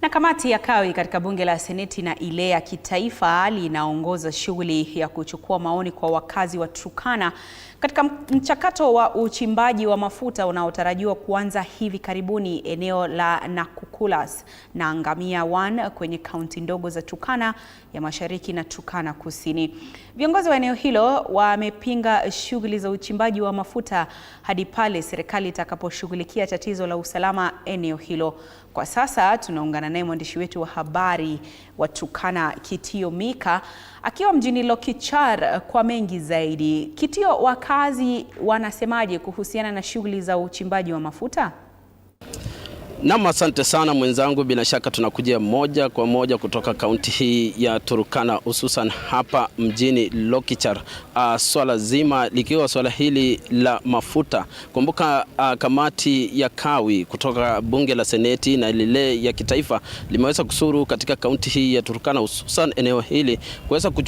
Na kamati ya kawi katika bunge la seneti na ile ya kitaifa linaongoza shughuli ya kuchukua maoni kwa wakazi wa Turkana katika mchakato wa uchimbaji wa mafuta unaotarajiwa kuanza hivi karibuni eneo la Nakukulas na Ngamia 1 kwenye kaunti ndogo za Turkana ya Mashariki na Turkana Kusini. Viongozi wa eneo hilo wamepinga shughuli za uchimbaji wa mafuta hadi pale serikali itakaposhughulikia tatizo la usalama eneo hilo. Kwa sasa tunaungana naye mwandishi wetu wa habari wa Turkana Kitio Mika akiwa mjini Lokichar kwa mengi zaidi. Kitio, wakazi wanasemaje kuhusiana na shughuli za uchimbaji wa mafuta? Naam, asante sana mwenzangu. Bila shaka tunakuja moja kwa moja kutoka kaunti hii ya Turkana, hususan hapa mjini Lokichar. Swala zima likiwa swala hili la mafuta. Kumbuka kamati ya kawi kutoka bunge la seneti na lile ya kitaifa limeweza kusuru katika kaunti hii ya Turkana, hususan eneo hili kuweza